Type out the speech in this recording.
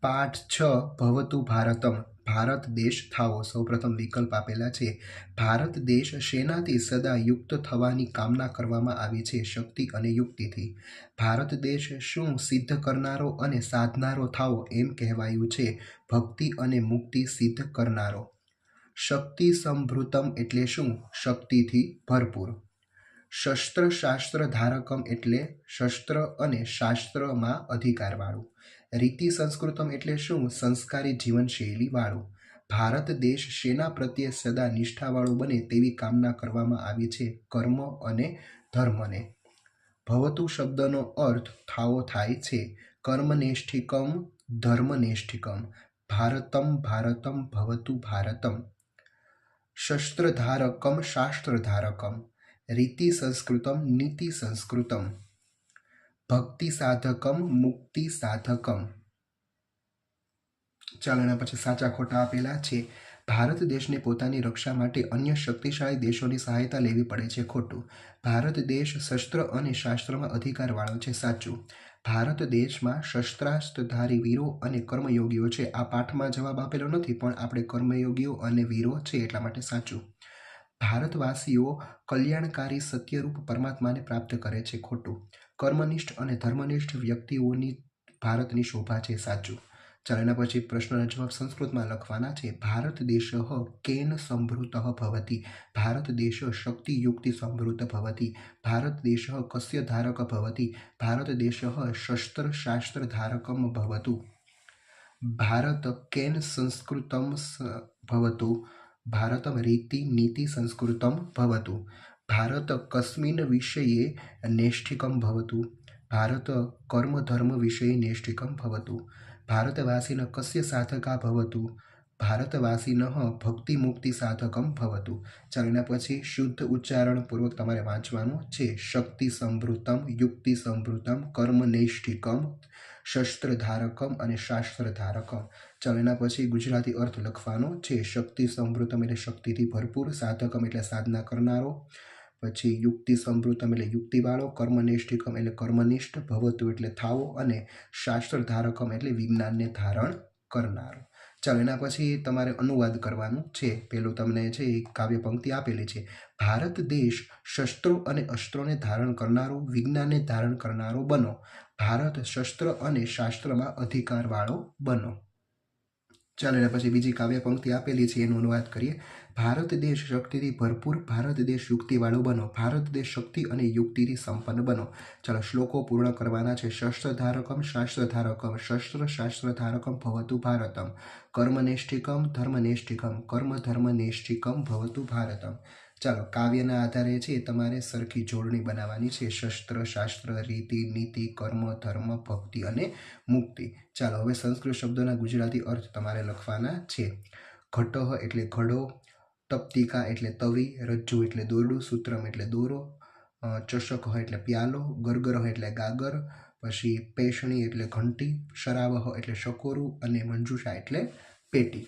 પાઠ 6 ભવતુ ભારતમ ભારત દેશ થાવો। સૌપ્રથમ વિકલ્પ આપેલા છે। ભારત દેશ શેનાથી સદા યુક્ત થવાની કામના કરવામાં આવી છે? શક્તિ અને યુક્તિથી। ભારત દેશ શું સિદ્ધ કરનારો અને સાધનારો થાવો એમ કહેવાયું છે? ભક્તિ અને મુક્તિ સિદ્ધ કરનારો। શક્તિ સંભૃતમ એટલે શું? શક્તિથી ભરપૂર। શસ્ત્ર શાસ્ત્ર ધારકમ એટલે શસ્ત્ર અને શાસ્ત્રમાં અધિકારવાળું। રીતિ સંસ્કૃતમ એટલે શું? સંસ્કારી જીવનશૈલી વાળું। ભારત દેશ શેના પ્રત્યે સદા નિષ્ઠાવાળો બને તેવી કામના કરવામાં આવી છે? કર્મ અને ધર્મને। ભવતુ શબ્દનો અર્થ થાવો થાય છે। કર્મનેષ્ઠિકમ ધર્મનેષ્ઠિકમ। ભારતમ ભારતમ ભવતુ ભારતમ। શસ્ત્રધારકમ શાસ્ત્રધારકમ। રીતિ સંસ્કૃતમ નીતિ સંસ્કૃતમ। ભક્તિ સાધકમ મુક્તિ સાધકમ। ચાલો એના પછી સાચા ખોટા આપેલા છે। ભારત દેશને પોતાની રક્ષા માટે અન્ય શક્તિશાળી દેશોની સહાયતા લેવી પડે છે। ખોટું। ભારત દેશ શસ્ત્ર અને શાસ્ત્રમાં અધિકારવાળો છે। સાચું। ભારત દેશમાં શસ્ત્રાસ્ત્રધારી વીરો અને કર્મયોગીઓ છે। આ પાઠમાં જવાબ આપેલો નથી, પણ આપણે કર્મયોગીઓ અને વીરો છે એટલા માટે સાચું। ભારતવાસીઓ કલ્યાણકારી સત્યરૂપ પરમાત્માને પ્રાપ્ત કરે છે। ખોટું। કર્મનિષ્ઠ અને ધર્મનિષ્ઠ વ્યક્તિઓની ભારતની શોભા છે। સાચું। ચાલો એના પછી પ્રશ્નના જવાબ સંસ્કૃતમાં લખવાના છે। ભારત દેશ કેન સંભૃત ભવતિ। ભારત દેશ શક્તિ યુક્તિ સંભૃત ભવતિ। ભારત દેશ કસ્ય ધારક ભવતિ। ભારત દેશ શસ્ત્ર શાસ્ત્ર ધારકમ ભવતુ। ભારત કેન સંસ્કૃતમ ભવતુ। ભારતમ રીતિ નીતિ સંસ્કૃતમ ભવતુ। ભારત કસ્મિન વિષये નૈષ્ઠિકમ ભવતુ। ભારત કર્મ ધર્મ વિષये નૈષ્ઠિકમ ભવતુ। ભારતવાસીન કસ્ય સાધકા ભવતુ। ભારતવાસીન ભક્તિ મુક્તિ સાધકમ ભવતુ। ચાલો એના પછી શુદ્ધ ઉચ્ચારણપૂર્વક તમારે વાંચવાનું છે। શક્તિ સંભૃતમ, યુક્તિ સંભૃતમ, કર્મનૈષ્ઠિકમ, શસ્ત્રધારકમ અને શાસ્ત્રધારકમ। ચાલો એના પછી ગુજરાતી અર્થ લખવાનો છે। શક્તિ સંભૃતમ એટલે શક્તિથી ભરપૂર, સાધકમ એટલે સાધના કરનારો, પછી યુક્તિ સંભૃતમ એટલે યુક્તિવાળો, કર્મનૈષ્ઠિકમ એટલે કર્મનિષ્ઠ, ભવતુ એટલે થાવો, અને શાસ્ત્રધારકમ એટલે વિજ્ઞાનને ધારણ કરનારો। ચાલો એના પછી તમારે અનુવાદ કરવાનું છે। પેલું તમને છે એ કાવ્ય પંક્તિ આપેલી છે। ભારત દેશ શસ્ત્રો અને અસ્ત્રોને ધારણ કરનારો, વિજ્ઞાનને ધારણ કરનારો બનો। ભારત શસ્ત્ર અને શાસ્ત્રમાં અધિકારવાળો બનો। ચાલો એના પછી બીજી કાવ્ય પંક્તિ આપેલી છે, એનો અનુવાદ કરીએ। ભારત દેશ શક્તિથી ભરપૂર, ભારત દેશ યુક્તિવાળો બનો। ભારત દેશ શક્તિ અને યુક્તિથી સંપન્ન બનો। ચાલો શ્લોકો પૂર્ણ કરવાના છે। શસ્ત્રધારકમ શાસ્ત્રધારકમ, શસ્ત્ર શાસ્ત્રધારકમ ભવતુ ભારતમ। કર્મનૈષ્ઠિકમ ધર્મનૈષ્ઠિકમ, કર્મ ધર્મનૈષ્ઠિકમ ભવતુ ભારતમ। ચાલો કાવ્યના આધારે છે તમારે સરખી જોડણી બનાવવાની છે। શસ્ત્ર શાસ્ત્ર રીતિ નીતિ કર્મ ધર્મ ભક્તિ અને મુક્તિ। ચાલો હવે સંસ્કૃત શબ્દોના ગુજરાતી અર્થ તમારે લખવાના છે। ઘટઃ એટલે ઘડો, તપ્તિકા એટલે તવી, રજ્જુ એટલે દોરડું, સૂત્રમ એટલે દોરો, ચષક એટલે પ્યાલો, ગરગરહ એટલે ગાગર, પછી પેશણી એટલે ઘંટી, શરાવહ એટલે શકોરું, અને મંજુષા એટલે પેટી।